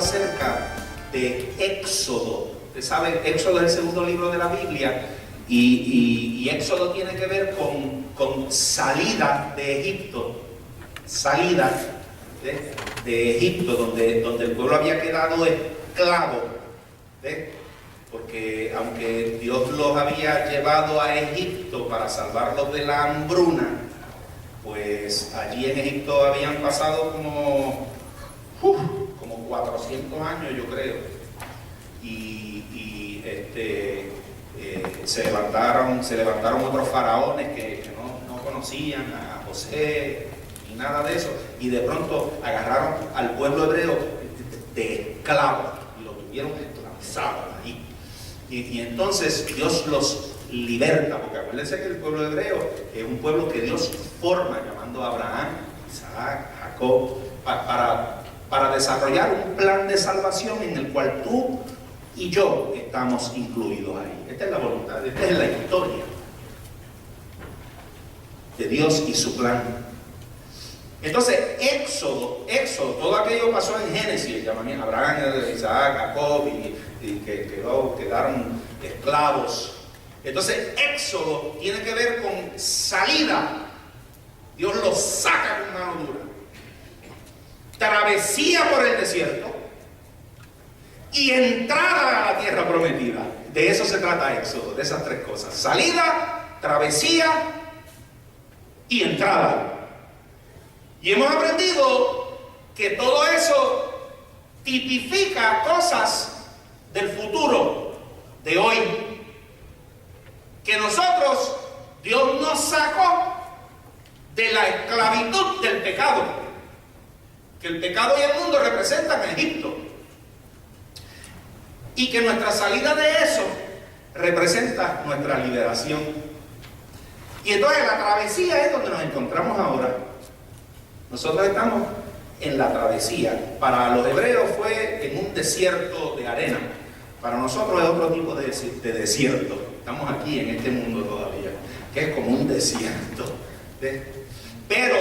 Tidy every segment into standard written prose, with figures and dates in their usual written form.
acerca de Éxodo. Ustedes saben, Éxodo es el segundo libro de la Biblia y Éxodo tiene que ver con salida de Egipto. Salida de Egipto, donde el pueblo había quedado esclavo. Porque aunque Dios los había llevado a Egipto para salvarlos de la hambruna, pues allí en Egipto habían pasado como 400 años, yo creo. Se levantaron otros faraones que no conocían a José ni nada de eso, y de pronto agarraron al pueblo hebreo de esclavo y lo tuvieron esclavizado ahí. Y entonces Dios los liberta, porque acuérdense que el pueblo hebreo es un pueblo que Dios forma, llamando a Abraham, Isaac, Jacob, para desarrollar un plan de salvación en el cual tú y yo estamos incluidos ahí. Esta es la voluntad, esta es la historia de Dios y su plan. Entonces, Éxodo, todo aquello pasó en Génesis, Abraham, Isaac, Jacob, y que quedaron esclavos. Entonces, Éxodo tiene que ver con salida. Dios los saca con mano dura. Travesía por el desierto y entrada a la tierra prometida. De eso se trata Éxodo, de esas tres cosas: salida, travesía y entrada. Y hemos aprendido que todo eso tipifica cosas del futuro, de hoy. Que nosotros, Dios nos sacó de la esclavitud del pecado. Que el pecado y el mundo representan a Egipto. Y que nuestra salida de eso representa nuestra liberación. Y entonces la travesía es donde nos encontramos ahora. Nosotros estamos en la travesía. Para los hebreos fue en un desierto de arena. Para nosotros es otro tipo de desierto. Estamos aquí en este mundo todavía, que es como un desierto. Pero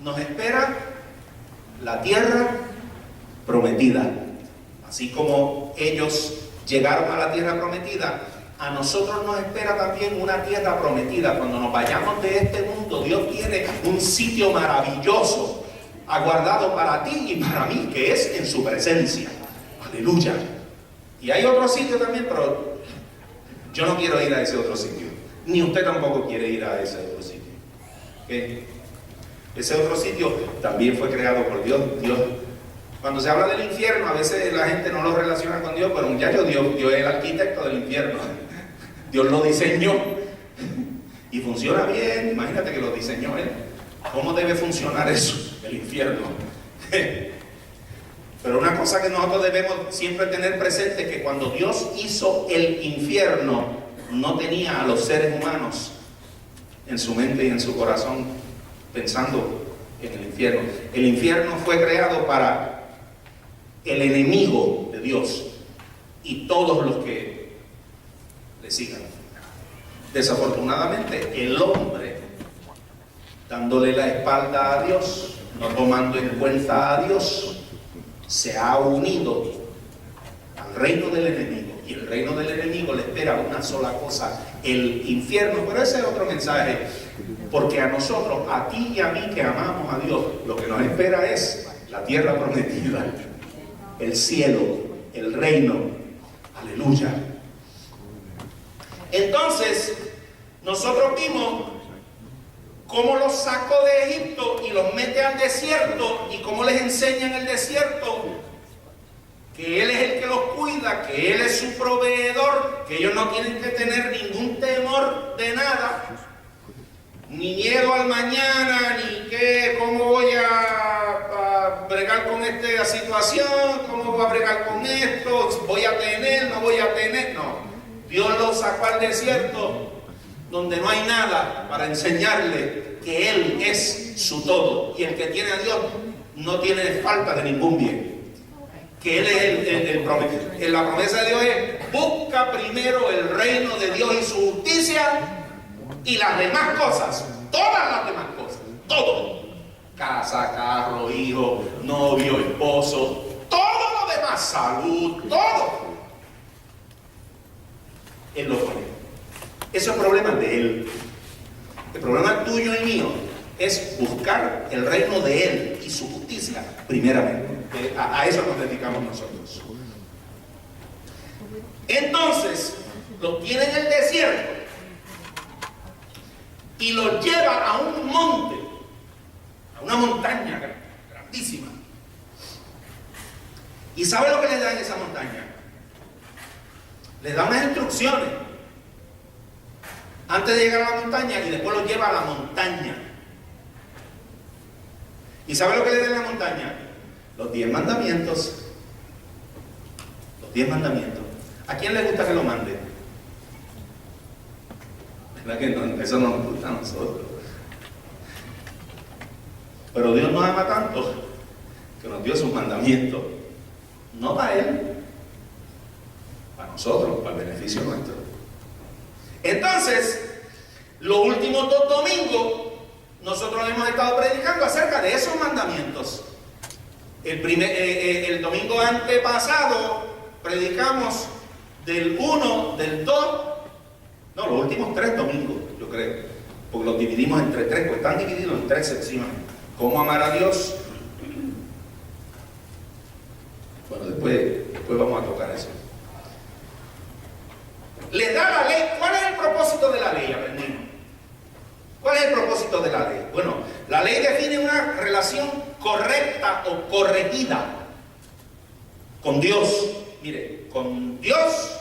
nos espera la tierra prometida. Así como ellos llegaron a la tierra prometida, a nosotros nos espera también una tierra prometida. Cuando nos vayamos de este mundo, Dios tiene un sitio maravilloso aguardado para ti y para mí, que es en su presencia. Aleluya. Y hay otro sitio también, pero yo no quiero ir a ese otro sitio. Ni usted tampoco quiere ir a ese otro sitio. ¿Okay? Ese otro sitio también fue creado por Dios. Cuando se habla del infierno, a veces la gente no lo relaciona con Dios, pero muchachos, Dios es el arquitecto del infierno. Dios lo diseñó y funciona bien. Imagínate que lo diseñó Él. ¿Cómo debe funcionar eso, el infierno? Pero una cosa que nosotros debemos siempre tener presente es que cuando Dios hizo el infierno, no tenía a los seres humanos en su mente y en su corazón pensando en el infierno. El infierno fue creado para el enemigo de Dios y todos los que le sigan. Desafortunadamente, el hombre, dándole la espalda a Dios, no tomando en cuenta a Dios, se ha unido al reino del enemigo, y el reino del enemigo le espera una sola cosa: el infierno. Pero ese es otro mensaje, porque a nosotros, a ti y a mí que amamos a Dios, lo que nos espera es la tierra prometida, el cielo, el reino. Aleluya. Entonces, nosotros vimos cómo los sacó de Egipto y los mete al desierto, y cómo les enseña en el desierto que Él es el que los cuida, que Él es su proveedor, que ellos no tienen que tener ningún temor de nada, ni miedo al mañana, ni cómo voy a bregar con esta situación, cómo voy a bregar con esto, voy a tener, no voy a tener. No, Dios los sacó al desierto donde no hay nada, para enseñarle que Él es su todo, y el que tiene a Dios no tiene falta de ningún bien. Que Él es el prometido. La promesa de Dios es: busca primero el reino de Dios y su justicia, y las demás cosas, todas las demás cosas, todo, casa, carro, hijo, novio, esposo, todo la salud, todo. Él lo pone. Eso es problema de Él. El problema tuyo y mío es buscar el reino de Él y su justicia primeramente. A eso nos dedicamos nosotros. Entonces, lo tiene en el desierto y lo lleva a un monte, a una montaña grandísima. ¿Y sabe lo que le da en esa montaña? Le da unas instrucciones antes de llegar a la montaña y después lo lleva a la montaña. ¿Y sabe lo que le da en la montaña? Los 10 mandamientos. Los 10 mandamientos. ¿A quién le gusta que lo mande? ¿Verdad que no? Eso no nos gusta a nosotros. Pero Dios nos ama tanto que nos dio sus mandamientos. No para Él, para nosotros, para el beneficio nuestro. Entonces, los últimos 2 domingos, nosotros hemos estado predicando acerca de esos mandamientos. El domingo antepasado predicamos del 1, del 2, no, los últimos 3 domingos, yo creo, porque los dividimos entre 3, pues están divididos en 3 secciones. ¿Cómo amar a Dios? Bueno, después vamos a tocar eso. Le da la ley. ¿Cuál es el propósito de la ley? Aprendimos. ¿Cuál es el propósito de la ley? Bueno, la ley define una relación correcta o corregida con Dios. Mire, con Dios,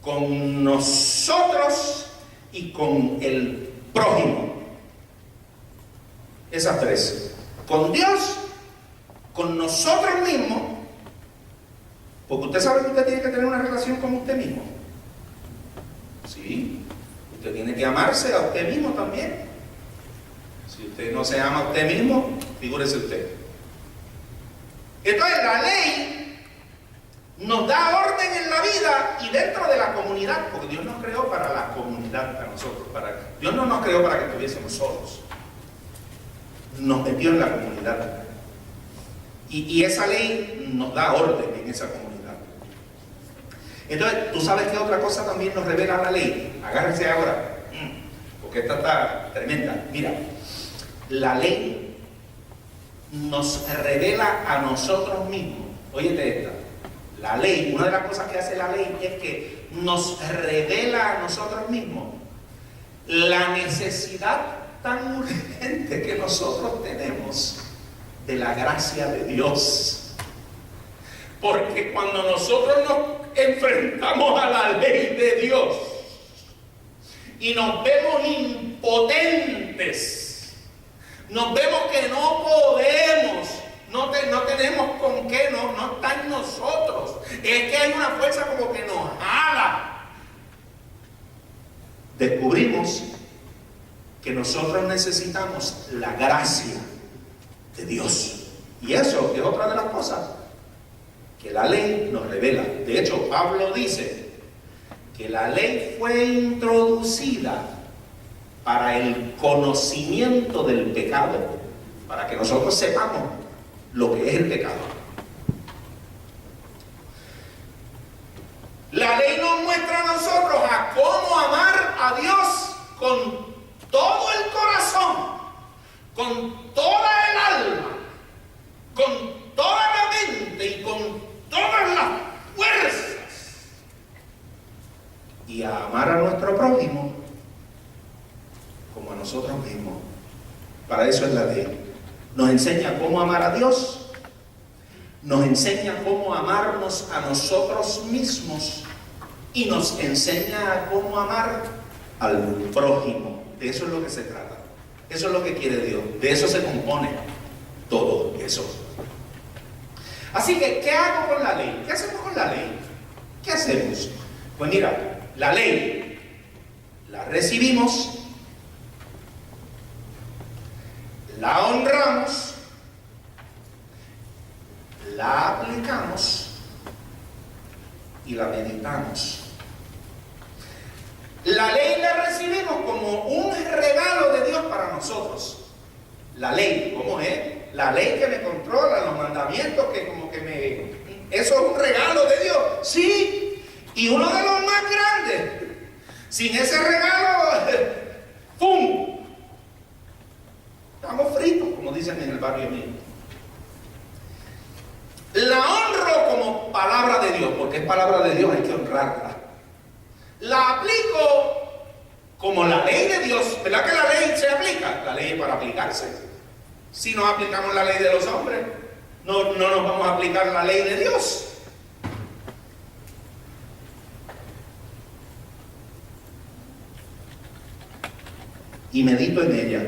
con nosotros y con el prójimo. Esas 3. Con Dios, con nosotros mismos, porque usted sabe que usted tiene que tener una relación con usted mismo. Sí, usted tiene que amarse a usted mismo también. Si usted no se ama a usted mismo, figúrese usted. Entonces la ley nos da orden en la vida y dentro de la comunidad, porque Dios nos creó para la comunidad, para nosotros. Dios no nos creó para que estuviésemos solos. Nos metió en la comunidad. Y esa ley nos da orden en esa comunidad. Entonces, ¿tú sabes qué otra cosa también nos revela la ley? Agárrense ahora, porque esta está tremenda. Mira, la ley nos revela a nosotros mismos. Óyete esta. La ley, una de las cosas que hace la ley es que nos revela a nosotros mismos la necesidad tan urgente que nosotros tenemos de la gracia de Dios. Porque cuando nosotros nos enfrentamos a la ley de Dios y nos vemos impotentes, nos vemos que no podemos, no tenemos con qué, no está en nosotros, es que hay una fuerza como que nos jala, descubrimos que nosotros necesitamos la gracia de Dios. Y eso es otra de las cosas que la ley nos revela. De hecho, Pablo dice que la ley fue introducida para el conocimiento del pecado, para que nosotros sepamos lo que es el pecado. La ley nos muestra a nosotros a cómo amar a Dios con todo el corazón, con toda el alma, con toda la mente y con todas las fuerzas, y a amar a nuestro prójimo como a nosotros mismos. Para eso es la ley. Nos enseña cómo amar a Dios, nos enseña cómo amarnos a nosotros mismos y nos enseña cómo amar al prójimo. De eso es lo que se trata. Eso es lo que quiere Dios. De eso se compone todo eso. Así que, ¿qué hago con la ley? ¿Qué hacemos con la ley? ¿Qué hacemos? Pues mira, la ley la recibimos, la honramos, la aplicamos y la meditamos. La ley la recibimos como un regalo de Dios para nosotros. La ley, ¿cómo es? La ley que me controla, los mandamientos que como que me... eso es un regalo de Dios. Sí, y uno de los más grandes. Sin ese regalo, ¡pum! Estamos fritos, como dicen en el barrio mío. La honro como palabra de Dios, porque es palabra de Dios, hay que honrarla. La aplico como la ley de Dios. ¿Verdad que la ley se aplica? La ley es para aplicarse. Si no aplicamos la ley de los hombres, no nos vamos a aplicar la ley de Dios. Y medito en ella.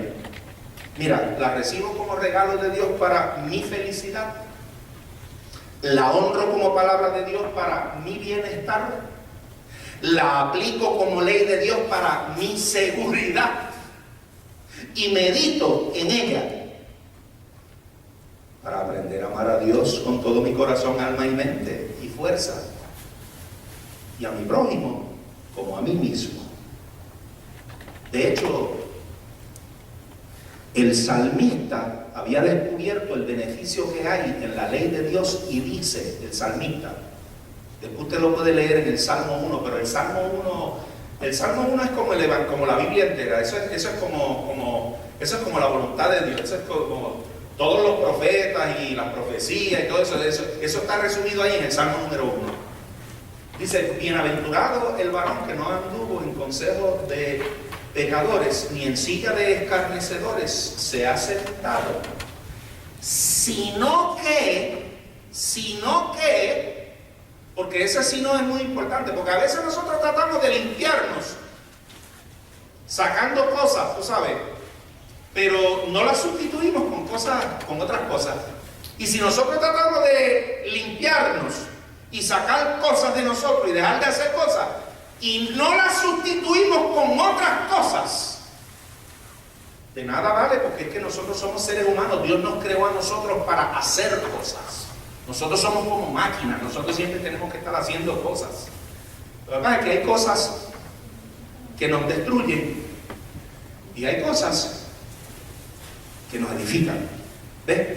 Mira, la recibo como regalo de Dios para mi felicidad. La honro como palabra de Dios para mi bienestar. La aplico como ley de Dios para mi seguridad. Y medito en ella para aprender a amar a Dios con todo mi corazón, alma y mente y fuerza. Y a mi prójimo como a mí mismo. De hecho, el salmista había descubierto el beneficio que hay en la ley de Dios y dice el salmista, después usted lo puede leer en el Salmo 1, pero el Salmo 1 es como la Biblia entera, eso es como la voluntad de Dios, eso es como todos los profetas y las profecías y todo eso está resumido ahí en el Salmo número 1. Dice, bienaventurado el varón que no anduvo en consejo de pecadores, ni en silla de escarnecedores se ha sentado, sino que, porque ese sino es muy importante, porque a veces nosotros tratamos de limpiarnos, sacando cosas, tú sabes, pero no las sustituimos con otras cosas. Y si nosotros tratamos de limpiarnos y sacar cosas de nosotros y dejar de hacer cosas, y no las sustituimos con otras cosas, de nada vale, porque es que nosotros somos seres humanos. Dios nos creó a nosotros para hacer cosas. Nosotros somos como máquinas, nosotros siempre tenemos que estar haciendo cosas. La verdad es que hay cosas que nos destruyen y hay cosas que nos edifican. ¿Ves?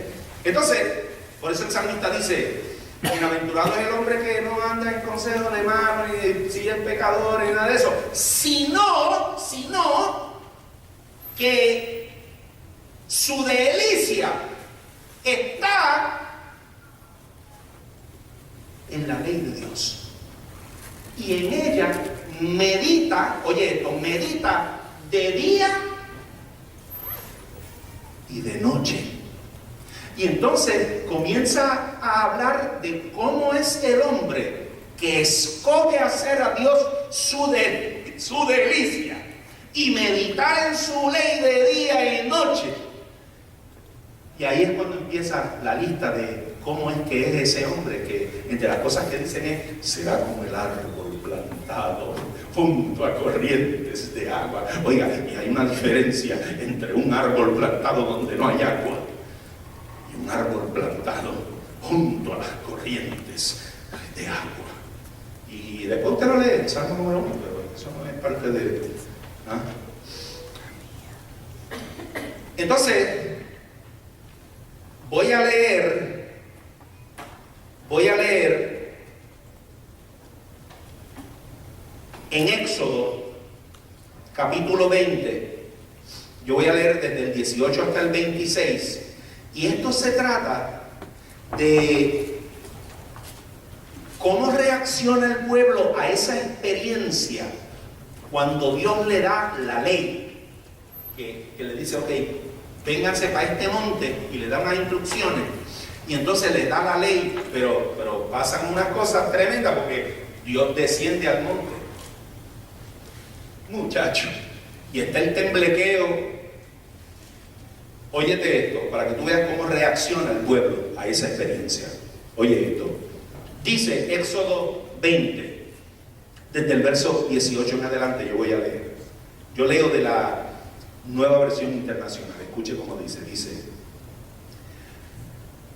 Entonces, por eso el salmista dice, bienaventurado es el hombre que no anda en consejo de malos, ni sigue en pecadores, ni nada de eso, sino que su delicia está en la ley de Dios. Y en ella medita, oye esto, medita de día y de noche. Y entonces comienza a hablar de cómo es el hombre que escoge hacer a Dios su delicia y meditar en su ley de día y noche. Y ahí es cuando empieza la lista de cómo es que es ese hombre, que entre las cosas que dicen es, será como el árbol plantado junto a corrientes de agua. Oiga, y hay una diferencia entre un árbol plantado donde no hay agua y un árbol plantado junto a las corrientes de agua. Y después usted lo lee, el Salmo número 1, pero eso no es parte de... ¿ah? Entonces, voy a leer en Éxodo capítulo 20. Yo voy a leer desde el 18 hasta el 26. Y esto se trata de cómo reacciona el pueblo a esa experiencia cuando Dios le da la ley, que le dice, ok, vénganse para este monte, y le da unas instrucciones, y entonces le da la ley, pero pasan unas cosas tremendas porque Dios desciende al monte, muchacho, y está el temblequeo. Óyete esto, para que tú veas cómo reacciona el pueblo a esa experiencia. Oye esto, dice Éxodo 20, desde el verso 18 en adelante. Yo voy a leer, yo leo de la Nueva Versión Internacional. Escuche cómo dice,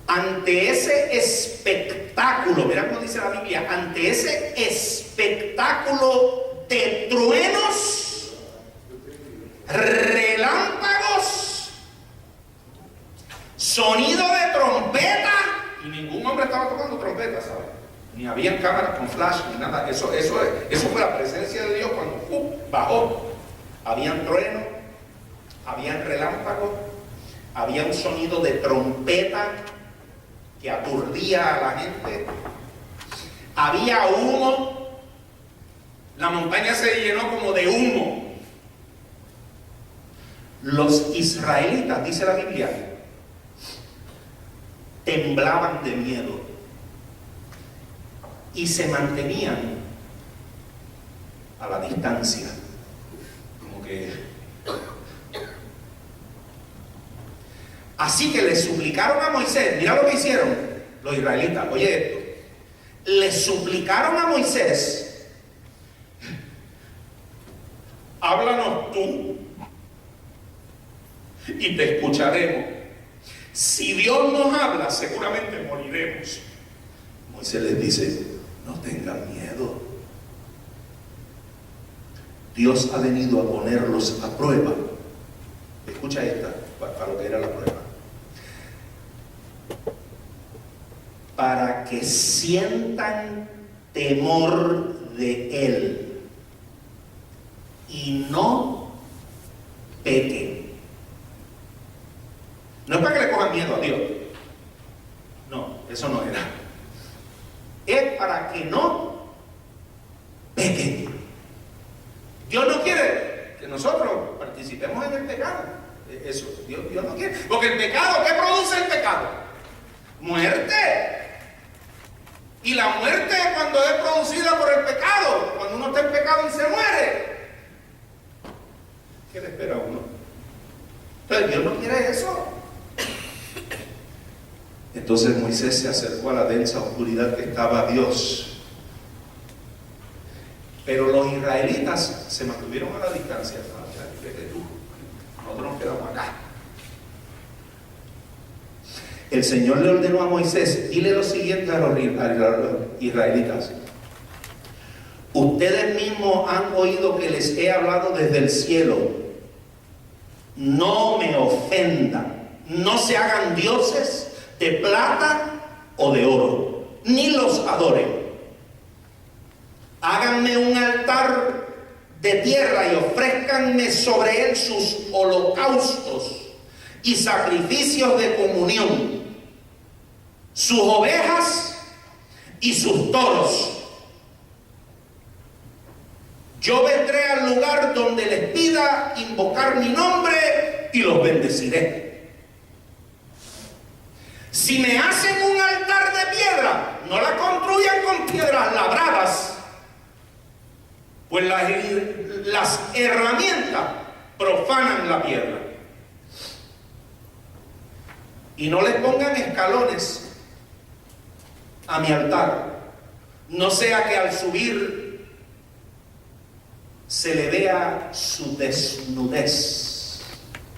ante ese espectáculo, mira cómo dice la Biblia, ante ese espectáculo de truenos, relámpagos, sonido de trompeta, y ningún hombre estaba tocando trompeta. trompeta, ¿sabes? Ni había cámaras con flash, ni nada. Eso fue la presencia de Dios cuando bajó. Habían truenos, habían relámpagos, había un sonido de trompeta que aturdía a la gente. Había humo. La montaña se llenó como de humo. Los israelitas, dice la Biblia, temblaban de miedo y se mantenían a la distancia, como que... Así que le suplicaron a Moisés. Mira lo que hicieron los israelitas, oye esto, le suplicaron a Moisés: háblanos tú y te escucharemos. Si Dios nos habla, seguramente moriremos. Moisés les dice: no tengan miedo. Dios ha venido a ponerlos a prueba. Escucha esta, para lo que era la prueba. Para que sientan temor de Él y no pequen. No es para que le cojan miedo a Dios. No, eso no era. Es para que no pequen. Dios no quiere que nosotros participemos en el pecado. Eso, Dios no quiere. Porque el pecado, ¿qué produce el pecado? Muerte. Y la muerte, cuando es producida por el pecado, cuando uno está en pecado y se muere, ¿qué le espera a uno? Entonces Dios no quiere eso. Entonces Moisés se acercó a la densa oscuridad que estaba Dios. Pero los israelitas se mantuvieron a la distancia. Nosotros nos quedamos acá. El Señor le ordenó a Moisés: dile lo siguiente a los israelitas: ustedes mismos han oído que les he hablado desde el cielo. No me ofendan, no se hagan dioses de plata o de oro, ni los adoren. Háganme un altar de tierra y ofrézcanme sobre él sus holocaustos y sacrificios de comunión, sus ovejas y sus toros. Yo vendré al lugar donde les pida invocar mi nombre y los bendeciré. Si me hacen un altar de piedra, no la construyan con piedras labradas, pues las herramientas profanan la piedra. Y no les pongan escalones a mi altar, no sea que al subir se le vea su desnudez.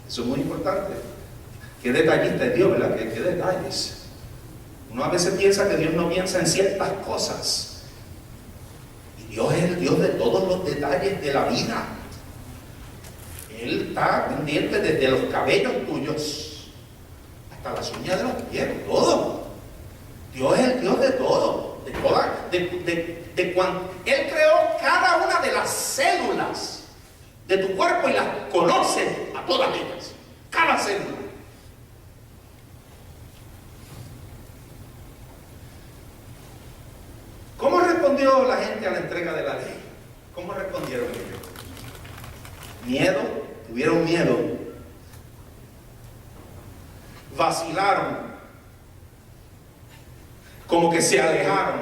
Eso es muy importante. Qué detallista es Dios, ¿verdad? Qué detalles. Uno a veces piensa que Dios no piensa en ciertas cosas. Y Dios es el Dios de todos los detalles de la vida. Él está pendiente desde los cabellos tuyos hasta las uñas de los pies, todo. Dios es el Dios de todo, Él creó cada una de las células de tu cuerpo y las conoce a todas ellas, cada célula. ¿Cómo respondió la gente a la entrega de la ley? ¿Cómo respondieron ellos? Miedo, tuvieron miedo, vacilaron, como que se alejaron,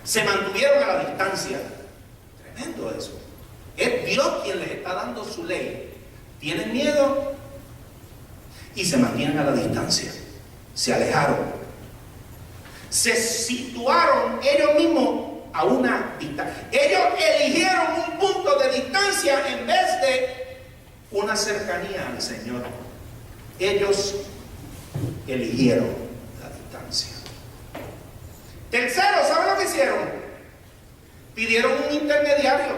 se mantuvieron a la distancia. Tremendo eso. Es Dios quien les está dando su ley. Tienen miedo y se mantienen a la distancia. Se alejaron, se situaron ellos mismos a una distancia. Ellos eligieron un punto de distancia en vez de una cercanía al Señor. Ellos eligieron la distancia. Tercero, ¿saben lo que hicieron? Pidieron un intermediario.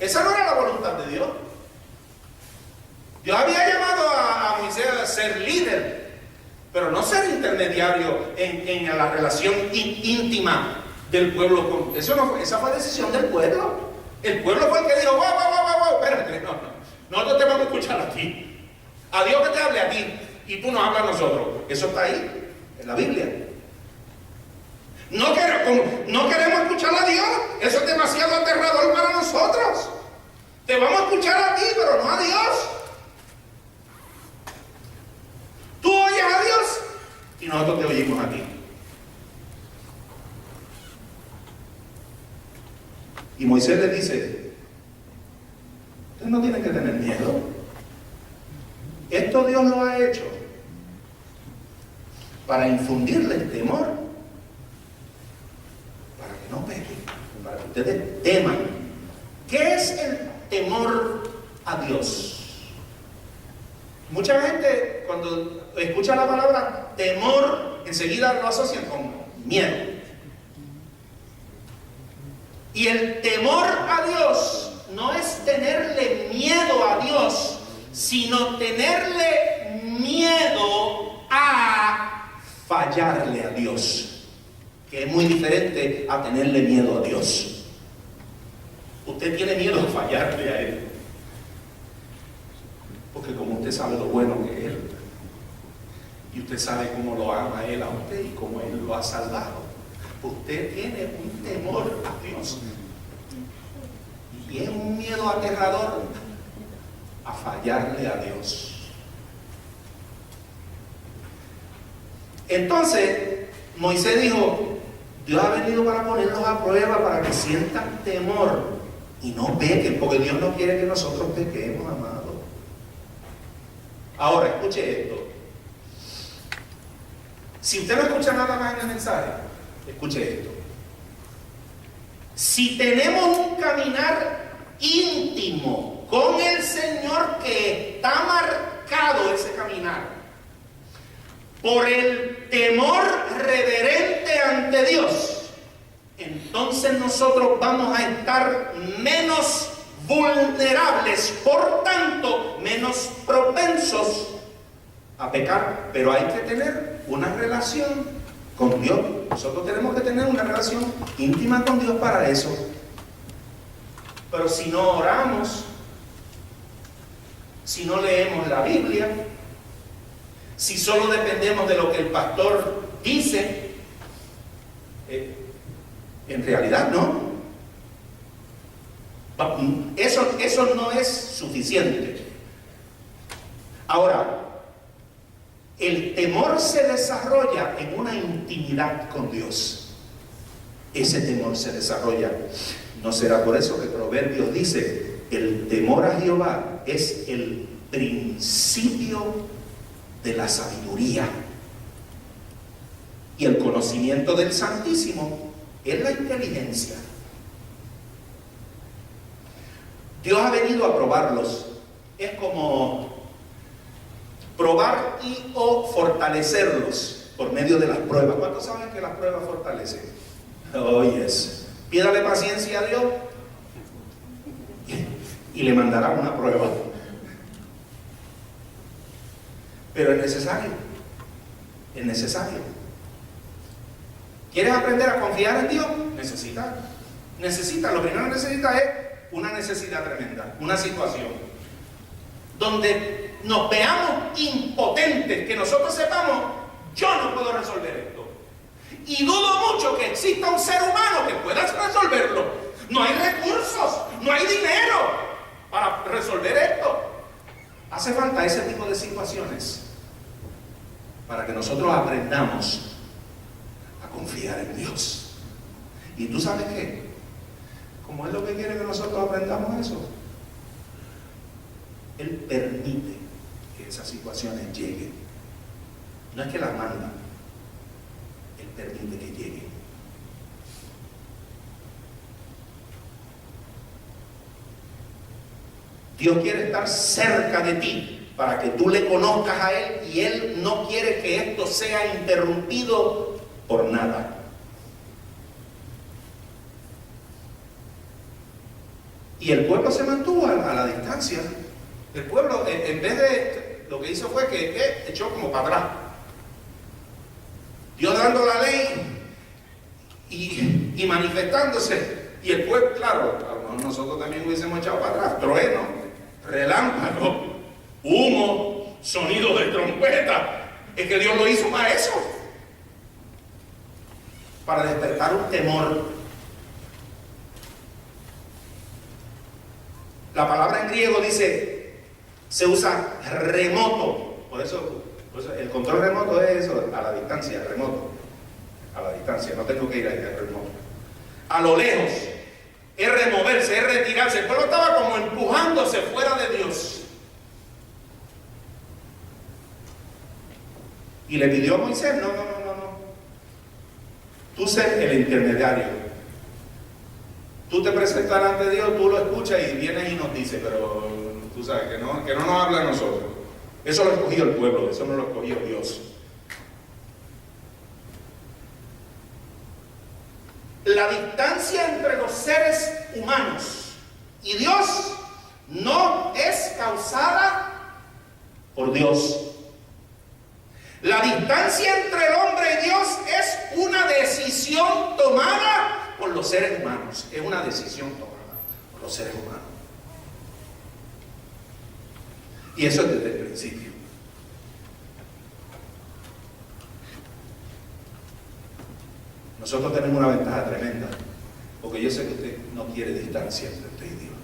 Esa no era la voluntad de Dios. Dios había llamado a Moisés a ser líder, pero no ser intermediario en la relación íntima del pueblo con eso. No fue, esa fue decisión del pueblo. El pueblo fue el que dijo, wow, espérate, no. Nosotros te vamos a escuchar a ti. A Dios que te hable a ti y tú nos hablas a nosotros. Eso está ahí, en la Biblia. No queremos escuchar a Dios. Eso es demasiado aterrador para nosotros. Te vamos a escuchar a ti, pero no a Dios. Tú oyes a Dios y nosotros te oímos a ti. Y Moisés le dice, ustedes no tienen que tener miedo. Esto Dios lo ha hecho para infundirles temor, para que no pequen, para que ustedes teman. ¿Qué es el temor a Dios? Mucha gente cuando escucha la palabra temor enseguida lo asocian con miedo. Y el temor a Dios no es tenerle miedo a Dios, sino tenerle miedo a fallarle a Dios, que es muy diferente a tenerle miedo a Dios. Usted tiene miedo a fallarle a Él, porque como usted sabe lo bueno que es Él, y usted sabe cómo lo ama Él a usted y cómo Él lo ha salvado, usted tiene un temor a Dios. Y es un miedo aterrador a fallarle a Dios. Entonces, Moisés dijo, Dios ha venido para ponerlos a prueba, para que sientan temor y no pequen, porque Dios no quiere que nosotros pequemos, amado. Ahora, escuche esto. Si usted no escucha nada más en el mensaje, escuche esto. Si tenemos un caminar íntimo con el Señor, que está marcado ese caminar por el temor reverente ante Dios, entonces nosotros vamos a estar menos vulnerables, por tanto menos propensos a pecar. Pero hay que tener una relación con Dios. Nosotros tenemos que tener una relación íntima con Dios para eso. Pero si no oramos, si no leemos la Biblia, si solo dependemos de lo que el pastor dice, en realidad no. Eso no es suficiente. Ahora, el temor se desarrolla en una intimidad con Dios. Ese temor se desarrolla. ¿No será por eso que Proverbios dice, el temor a Jehová es el principio de la sabiduría, y el conocimiento del Santísimo es la inteligencia? Dios ha venido a probarlos. Es como probar y o fortalecerlos por medio de las pruebas. ¿Cuántos saben que las pruebas fortalecen? Oh, yes. Pídale paciencia a Dios y le mandará una prueba. Pero es necesario. Es necesario. ¿Quieres aprender a confiar en Dios? Necesita. Lo primero que necesita es una necesidad tremenda, una situación donde nos veamos impotentes, que nosotros sepamos, yo no puedo resolver esto. Y dudo mucho que exista un ser humano que pueda resolverlo. No hay recursos, no hay dinero para resolver esto. Hace falta ese tipo de situaciones para que nosotros aprendamos a confiar en Dios. ¿Y tú sabes qué? Como es lo que quiere que nosotros aprendamos eso, Él permite que esas situaciones lleguen. No es que las manda, Él permite que lleguen. Dios quiere estar cerca de ti para que tú le conozcas a Él, y Él no quiere que esto sea interrumpido por nada. Y el pueblo se mantuvo a la distancia. El pueblo, en vez de, lo que hizo fue que echó como para atrás. Dios dando la ley y manifestándose. Y el pueblo, claro, a lo mejor nosotros también hubiésemos echado para atrás. Trueno, relámpago, humo, sonido de trompeta. Es que Dios lo hizo para eso. Para despertar un temor. La palabra en griego dice, se usa remoto. Por eso el control remoto es eso, a la distancia, remoto. A la distancia, no tengo que ir ahí, al remoto. A lo lejos, es removerse, es retirarse. El pueblo estaba como empujándose fuera de Dios. Y le pidió a Moisés, no. Tú ser el intermediario. Tú te presentas ante Dios, tú lo escuchas y vienes y nos dice, pero tú sabes que no nos habla a nosotros. Eso lo escogió el pueblo, eso no lo escogió Dios. La distancia entre los seres humanos y Dios no es causada por Dios. La distancia entre el hombre y Dios es una decisión tomada por los seres humanos. Es una decisión tomada por los seres humanos. Y eso es desde el principio. Nosotros tenemos una ventaja tremenda, porque yo sé que usted no quiere distancia entre usted y Dios.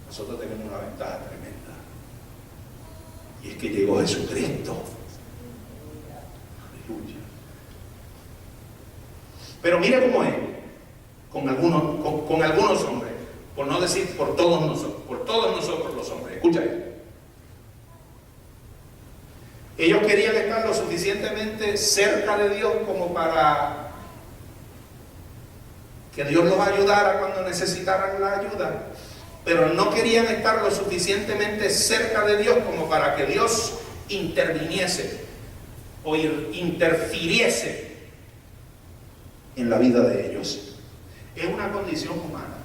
Nosotros tenemos una ventaja tremenda, y es que llegó Jesucristo. Aleluya. Pero mire cómo es con algunos hombres, por no decir por todos nosotros los hombres. Escucha esto. Ellos querían estar lo suficientemente cerca de Dios como para que Dios los ayudara cuando necesitaran la ayuda, pero no querían estar lo suficientemente cerca de Dios como para que Dios interviniese o interfiriese en la vida de ellos. Es una condición humana.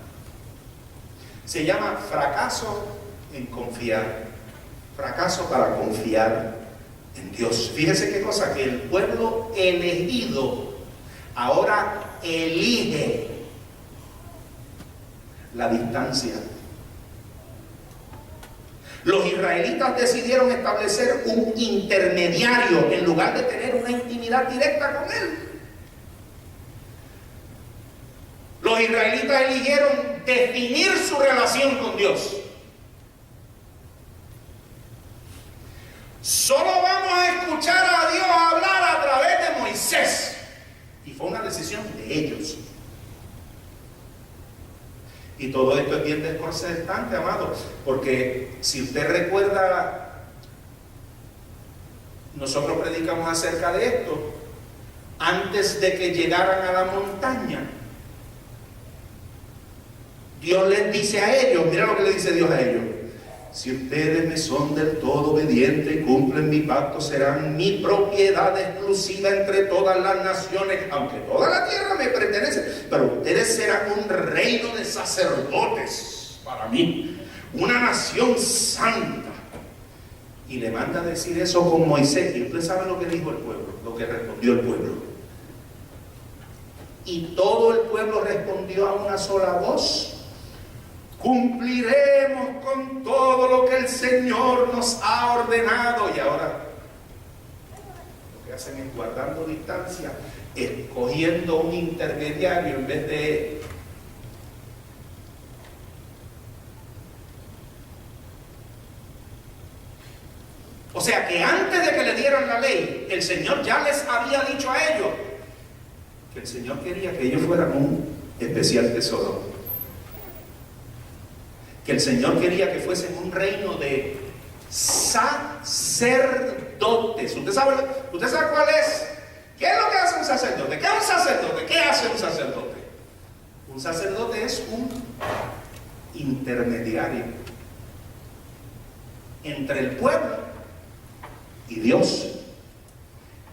Se llama fracaso en confiar. Fracaso para confiar en Dios. Fíjese qué cosa, que el pueblo elegido ahora elige la distancia. Los israelitas decidieron establecer un intermediario en lugar de tener una intimidad directa con él. Los israelitas eligieron definir su relación con Dios. Solo vamos a escuchar a Dios hablar a través de Moisés. Y fue una decisión de ellos. Y todo esto es bien desconcertante, amado, porque si usted recuerda, nosotros predicamos acerca de esto antes de que llegaran a la montaña. Dios les dice a ellos, mira lo que le dice Dios a ellos: si ustedes me son del todo obedientes y cumplen mi pacto, serán mi propiedad exclusiva entre todas las naciones, aunque toda la tierra me pertenece, pero ustedes serán un reino de sacerdotes para mí, una nación santa. Y le manda a decir eso con Moisés, y usted sabe lo que dijo el pueblo, lo que respondió el pueblo. Y todo el pueblo respondió a una sola voz: cumpliremos con todo lo que el Señor nos ha ordenado. Y ahora lo que hacen es guardando distancia, escogiendo un intermediario en vez de él. O sea que antes de que le dieran la ley, el Señor ya les había dicho a ellos que el Señor quería que ellos fueran un especial tesoro, que el Señor quería que fuesen un reino de sacerdotes. ¿Usted sabe cuál es? ¿Qué es lo que hace un sacerdote? ¿Qué es un sacerdote? ¿Qué hace un sacerdote? Un sacerdote es un intermediario entre el pueblo y Dios.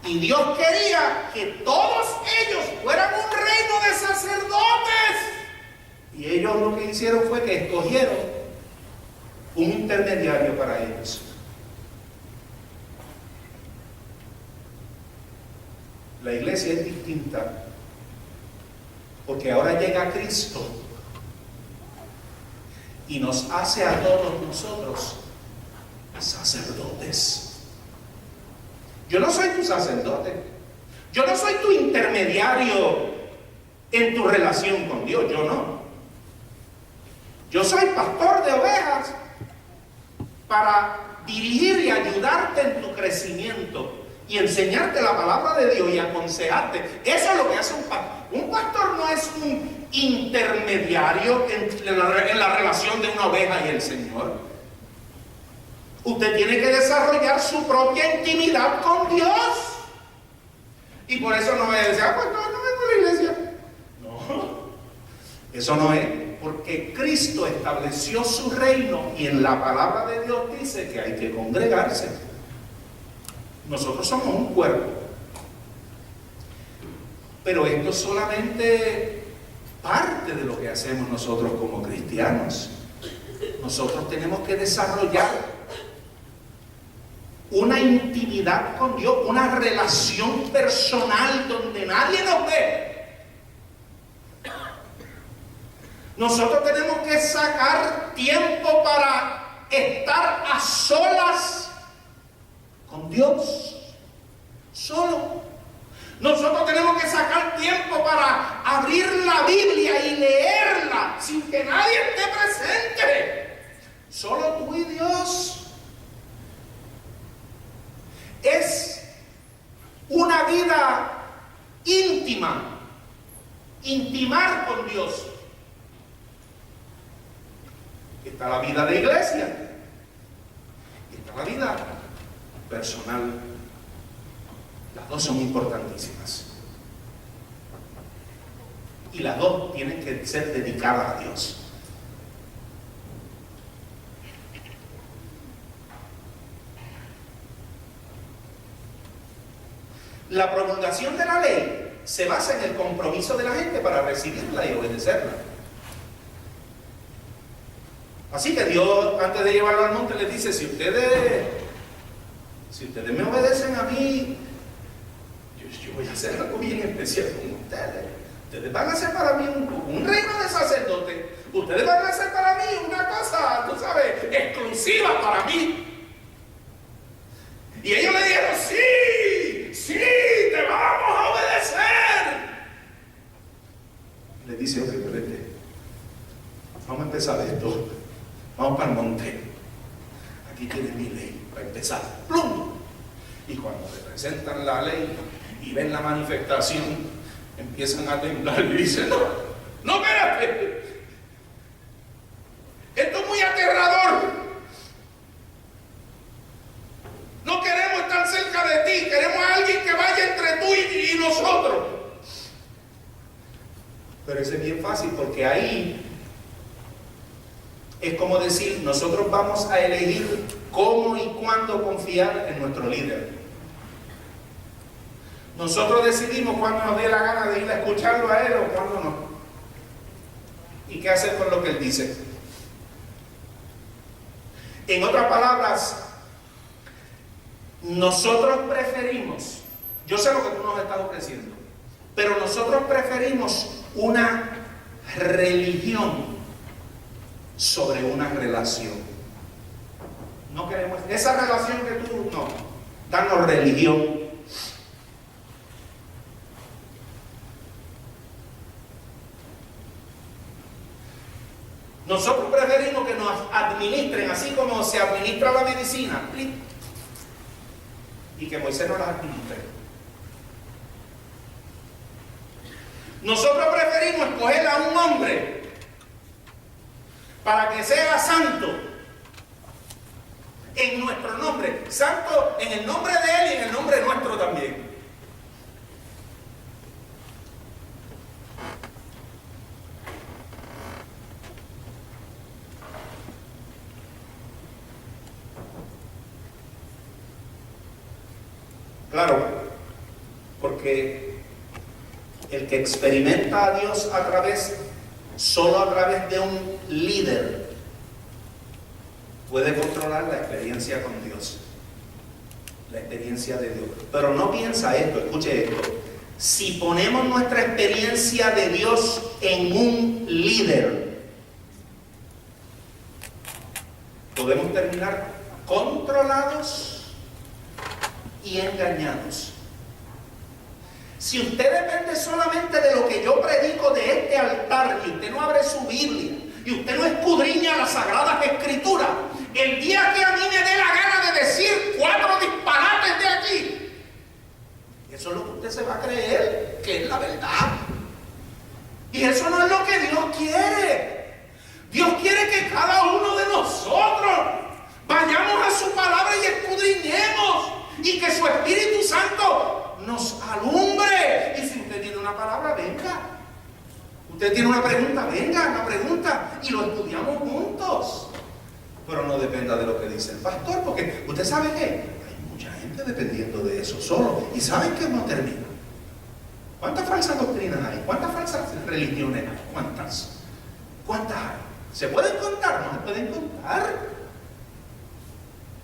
Y Dios quería que todos ellos fueran un reino de sacerdotes. Y ellos lo que hicieron fue que escogieron un intermediario para ellos. La iglesia es distinta porque ahora llega Cristo y nos hace a todos nosotros sacerdotes. Yo no soy tu sacerdote, yo no soy tu intermediario en tu relación con Dios, yo no. Yo soy pastor de ovejas para dirigir y ayudarte en tu crecimiento y enseñarte la palabra de Dios y aconsejarte. Eso es lo que hace un pastor. Un pastor no es un intermediario en la relación de una oveja y el Señor. Usted tiene que desarrollar su propia intimidad con Dios. Y por eso no me decía, pues no vengo a la iglesia. No, eso no es. Porque Cristo estableció su reino y en la palabra de Dios dice que hay que congregarse. Nosotros somos un cuerpo. Pero esto es solamente parte de lo que hacemos nosotros como cristianos. Nosotros tenemos que desarrollar una intimidad con Dios, una relación personal donde nadie nos ve. Nosotros tenemos que sacar tiempo para estar a solas con Dios, solo. Nosotros tenemos que sacar tiempo para abrir la Biblia y leerla sin que nadie esté presente. Solo tú y Dios. Es una vida íntima, intimar con Dios. Está la vida de iglesia y está la vida personal. Las dos son importantísimas. Y las dos tienen que ser dedicadas a Dios. La promulgación de la ley se basa en el compromiso de la gente para recibirla y obedecerla. Así que Dios, antes de llevarlo al monte, les dice, si ustedes me obedecen a mí, yo voy a hacer algo bien especial con ustedes. Ustedes van a hacer para mí un reino de sacerdotes. Ustedes van a hacer para mí una cosa, tú sabes, exclusiva para mí. Y ellos le dijeron, sí, te vamos a obedecer. Le dice, ok, espérate, vamos a empezar esto. Vamos para el monte. Aquí tienes mi ley para empezar. ¡Plum! Y cuando le presentan la ley y ven la manifestación, empiezan a temblar y dicen, no, espérate. Esto es muy aterrador. No queremos estar cerca de ti. Queremos a alguien que vaya entre tú y nosotros. Pero eso es bien fácil porque ahí es como decir, nosotros vamos a elegir cómo y cuándo confiar en nuestro líder. Nosotros decidimos cuándo nos dé la gana de ir a escucharlo a él o cuándo no. ¿Y qué hacer con lo que él dice? En otras palabras, nosotros preferimos, yo sé lo que tú nos estás ofreciendo, pero nosotros preferimos una religión sobre una relación. No queremos esa relación que tú, no, danos religión. Nosotros preferimos que nos administren así como se administra la medicina y que Moisés nos la administre. Nosotros preferimos escoger a un hombre para que sea santo en nuestro nombre, santo en el nombre de él y en el nombre nuestro también. Claro, porque el que experimenta a Dios solo a través de un líder, puede controlar la experiencia con Dios, la experiencia de Dios. Pero no piensa esto, escuche esto. Si ponemos nuestra experiencia de Dios en un líder, podemos terminar controlados y engañados. Si usted depende solamente de lo que yo predico de este altar y usted no abre su Biblia y usted no escudriña las Sagradas Escrituras, el día que a mí me dé la gana de decir 4 disparates de aquí, eso es lo que usted se va a creer que es la verdad. Y eso no es lo que Dios quiere. Dios quiere que cada uno de nosotros vayamos a su palabra y escudriñemos, y que su Espíritu Santo nos alumbre. Y si usted tiene una palabra, venga. Usted tiene una pregunta, venga, la pregunta, y lo estudiamos juntos. Pero no dependa de lo que dice el pastor, porque usted sabe que hay mucha gente dependiendo de eso solo. ¿Y saben que no termina? ¿Cuántas falsas doctrinas hay? ¿Cuántas falsas religiones hay? ¿Cuántas hay? ¿Se pueden contar? ¿No se pueden contar?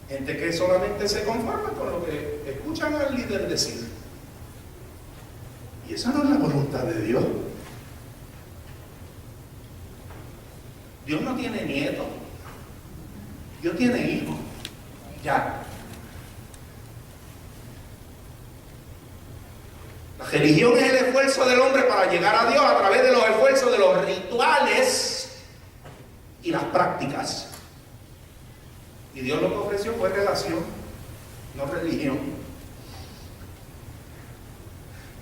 Gente que solamente se conforma con lo que escuchan al líder decir. Y esa no es la voluntad de Dios. Dios no tiene nietos. Dios tiene hijos. Ya. La religión es el esfuerzo del hombre para llegar a Dios a través de los esfuerzos de los rituales y las prácticas. Y Dios lo que ofreció fue relación, no religión.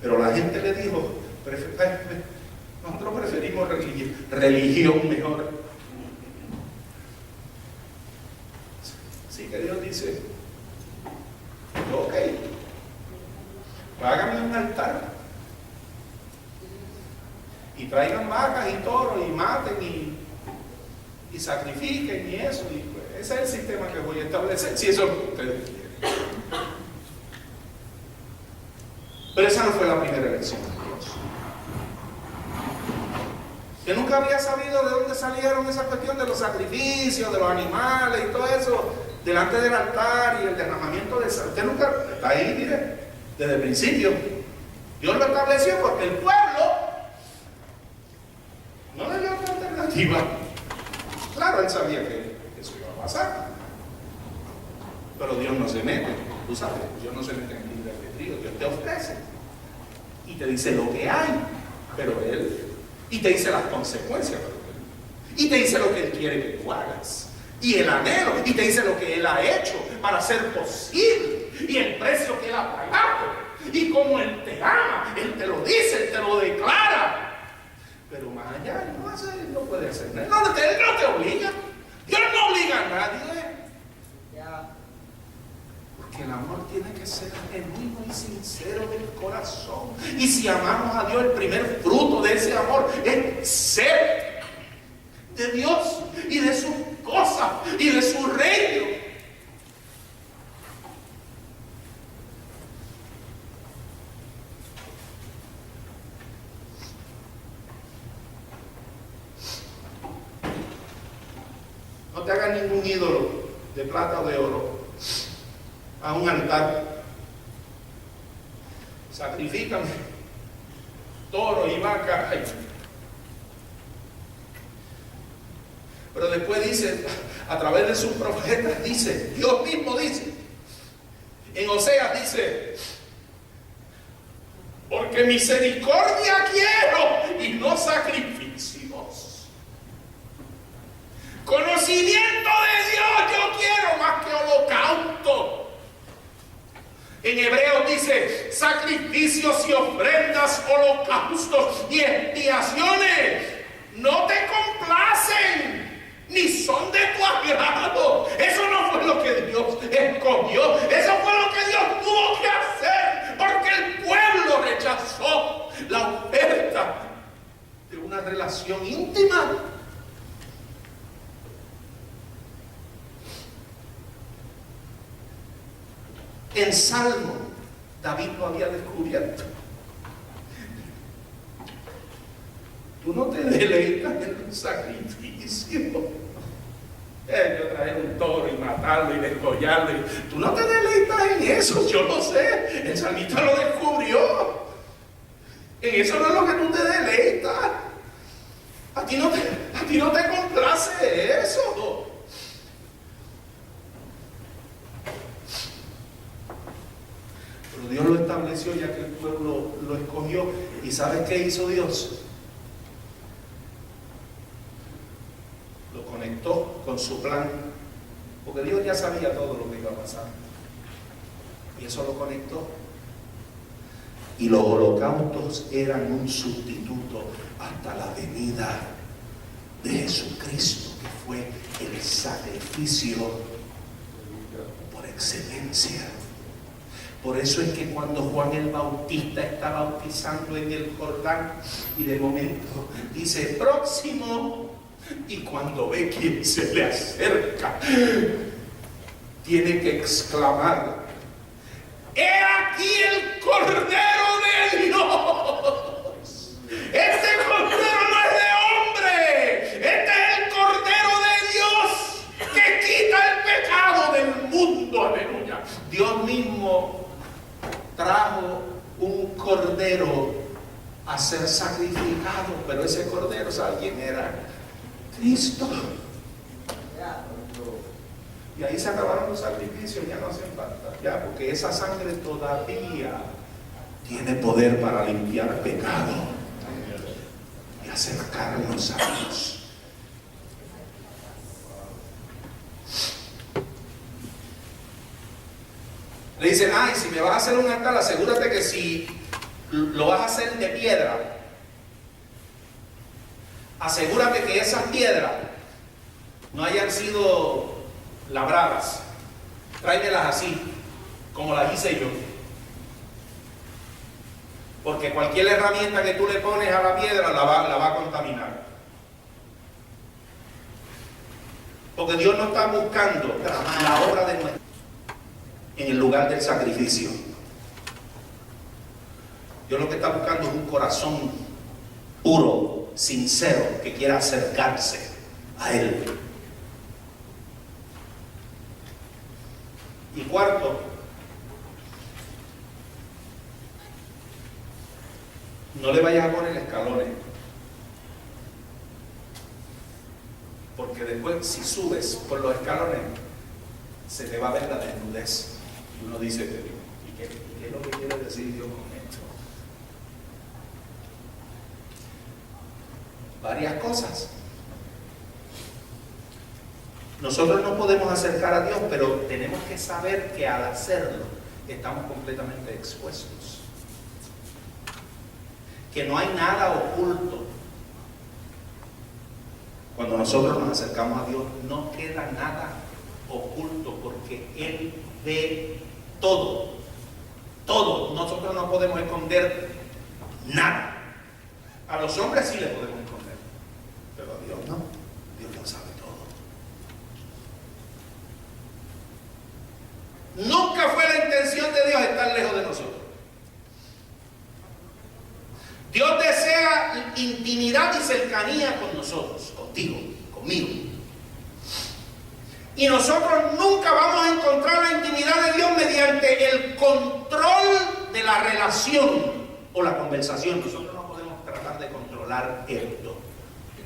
Pero la gente le dijo, nosotros preferimos religión mejor. Así que Dios dice, ok, háganme un altar y traigan vacas y toros y maten y sacrifiquen y eso, y pues, ese es el sistema que voy a establecer, si eso es lo que ustedes quieren. Pero esa no fue la primera elección de Dios. Yo nunca había sabido de dónde salieron esa cuestión de los sacrificios, de los animales y todo eso, delante del altar y el derramamiento de sangre. Usted nunca está ahí, mire, desde el principio. Dios lo estableció porque el pueblo no le dio otra alternativa. Claro, él sabía que eso iba a pasar. Pero Dios no se mete, tú sabes, Dios no se mete en el libre albedrío. Dios te ofrece y te dice lo que hay, pero Él, y te dice las consecuencias, y te dice lo que Él quiere que tú hagas, y el anhelo, y te dice lo que Él ha hecho para hacer posible, y el precio que Él ha pagado, y como Él te ama, Él te lo dice, Él te lo declara. Pero más allá, Él no puede hacer nada. Él no te obliga. Dios no obliga a nadie. Porque el amor tiene que ser genuino y sincero del corazón. Y si amamos a Dios, el primer fruto de ese amor es ser de Dios y de sus cosas y de su reino. No te hagas ningún ídolo de plata o de oro a un altar. Sacrifícame toro y vaca. Ay. Pero después dice, a través de sus profetas, dice, Dios mismo dice, en Oseas dice, porque misericordia quiero y no sacrificios. Conocimiento de Dios yo quiero más que holocausto. En Hebreos dice sacrificios y ofrendas, holocaustos y expiaciones no te complacen ni son de tu agrado. Eso no fue lo que Dios escogió, eso fue lo que Dios tuvo que hacer, porque el pueblo rechazó la oferta de una relación íntima. En Salmo, David lo había descubierto. Tú no te deleitas en un sacrificio. Yo traer un toro y matarlo y descollarlo. Tú no te deleitas en eso, yo lo sé. El salmista lo descubrió. En eso no es lo que tú te deleitas. A ti no te complace eso. Pero Dios lo estableció ya que el pueblo lo escogió. ¿Y sabes qué hizo Dios? Lo conectó con su plan. Porque Dios ya sabía todo lo que iba a pasar. Y eso lo conectó. Y los holocaustos eran un sustituto hasta la venida de Jesucristo, que fue el sacrificio por excelencia. Por eso es que cuando Juan el Bautista está bautizando en el Jordán, y de momento dice próximo, y cuando ve quién se le acerca, tiene que exclamar: ¡he aquí el Cordero de Dios! Este Cordero no es de hombre, este es el Cordero de Dios que quita el pecado del mundo. Aleluya. Dios mismo trajo un cordero a ser sacrificado, pero ese cordero, ¿sabe quién era? Cristo. Y ahí se acabaron los sacrificios, ya no hacen falta, ya, porque esa sangre todavía tiene poder para limpiar pecado y acercarnos a Dios. Le dicen: ay, si me vas a hacer un altar, asegúrate que si lo vas a hacer de piedra, asegúrate que esas piedras no hayan sido labradas. Tráemelas así, como las hice yo. Porque cualquier herramienta que tú le pones a la piedra la va a contaminar. Porque Dios no está buscando la obra de nuestra en el lugar del sacrificio. Dios lo que está buscando es un corazón puro, sincero, que quiera acercarse a Él. Y cuarto, no le vayas a poner escalones, porque después, si subes por los escalones, se te va a ver la desnudez. Y uno dice: ¿y qué es lo que quiere decir Dios con esto? Varias cosas. Nosotros no podemos acercar a Dios, pero tenemos que saber que al hacerlo estamos completamente expuestos. Que no hay nada oculto. Cuando nosotros nos acercamos a Dios, no queda nada oculto, porque Él ve todo. Todo. Nosotros no podemos esconder nada. A los hombres sí le podemos esconder, pero a Dios no. Dios lo sabe todo. Nunca fue la intención de Dios estar lejos de nosotros. Dios desea intimidad y cercanía con nosotros, contigo, conmigo. Y nosotros nunca vamos a encontrar la intimidad de Dios mediante el control de la relación o la conversación. Nosotros no podemos tratar de controlar esto.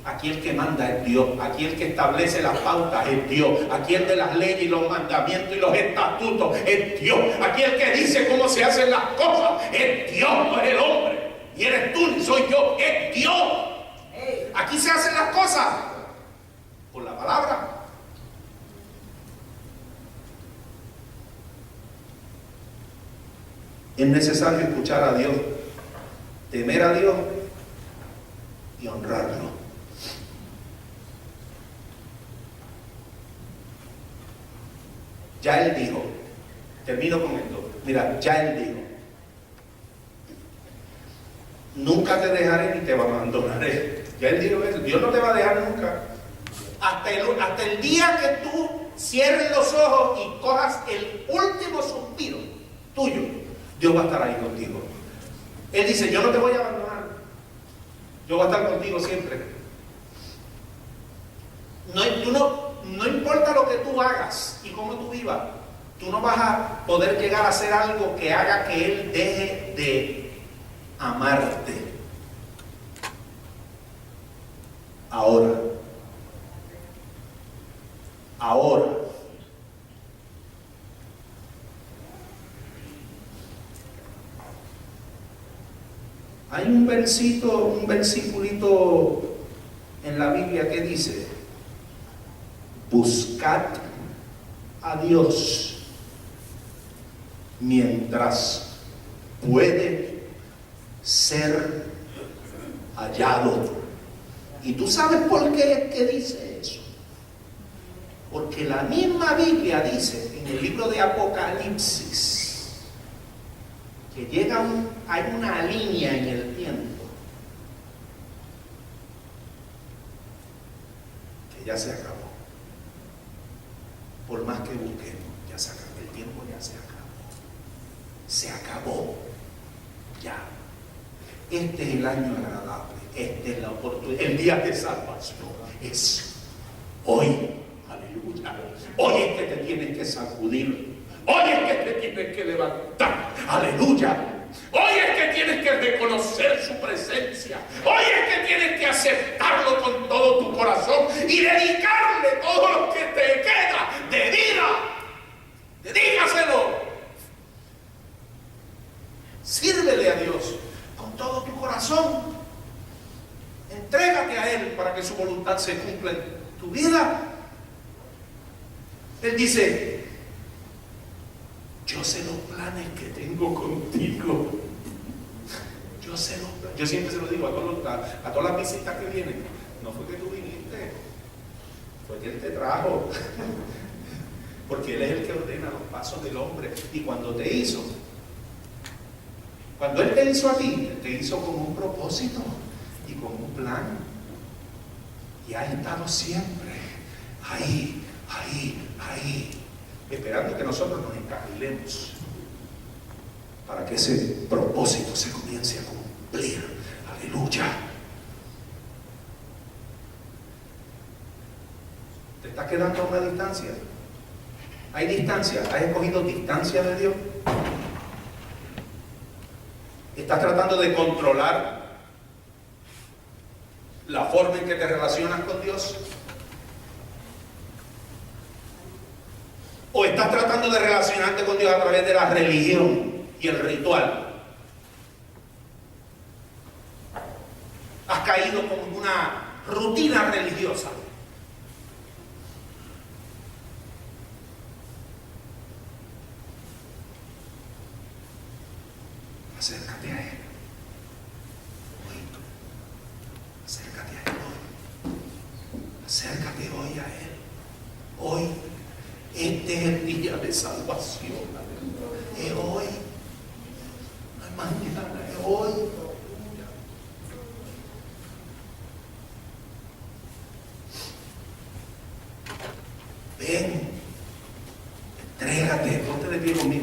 Aquí el que manda es Dios, aquí el que establece las pautas es Dios, aquí el de las leyes y los mandamientos y los estatutos es Dios, aquí el que dice cómo se hacen las cosas es Dios, no es el hombre. Y eres tú, ni soy yo, es Dios. Aquí se hacen las cosas por la palabra. Es necesario escuchar a Dios, temer a Dios y honrarlo. Ya Él dijo, termino con esto, mira, ya Él dijo: nunca te dejaré ni te abandonaré. Ya Él dijo eso. Dios no te va a dejar nunca. Hasta el día que tú cierres los ojos y cojas el último suspiro tuyo, Dios va a estar ahí contigo. Él dice: yo no te voy a abandonar. Yo voy a estar contigo siempre. no importa lo que tú hagas y cómo tú vivas, tú no vas a poder llegar a hacer algo que haga que Él deje de amarte. Ahora, hay un versiculito en la Biblia que dice: buscad a Dios mientras puede ser hallado. ¿Y tú sabes por qué es que dice eso? Porque la misma Biblia dice en el libro de Apocalipsis que hay una línea en el tiempo que ya se acabó. Por más que busquemos, ya se acabó. El tiempo ya se acabó. Se acabó. Ya. Este es el año agradable. Esta es la oportunidad. El día de salvación es hoy. Aleluya. Hoy es que te tienes que sacudir. Hoy es que te tienes que levantar. Aleluya. Hoy es que tienes que reconocer su presencia. Hoy es que tienes que aceptarlo con todo tu corazón y dedicarle todo lo que te queda de vida. Dedícaselo. Sírvele a Dios con todo tu corazón. Entrégate a Él para que su voluntad se cumpla en tu vida. Él dice: yo sé los planes que tengo contigo. Yo sé los planes. Yo siempre se lo digo a todas las visitas que vienen. No fue que tú viniste, fue que Él te trajo. Porque Él es el que ordena los pasos del hombre. Y cuando Él te hizo a ti, Él te hizo con un propósito y con un plan. Y ha estado siempre ahí, esperando que nosotros nos encarrilemos para que ese propósito se comience a cumplir. Aleluya. ¿Te estás quedando a una distancia? ¿Hay distancia? ¿Has escogido distancia de Dios? ¿Estás tratando de controlar la forma en que te relacionas con Dios? ¿O estás tratando de relacionarte con Dios a través de la religión y el ritual? Has caído como en una rutina religiosa. Acércate a Él. Acércate a Él hoy. Acércate hoy a Él. Hoy. Este es el día de salvación. Es hoy. No es mañana, es hoy. Ven. Entrégate. Ponte de pie conmigo.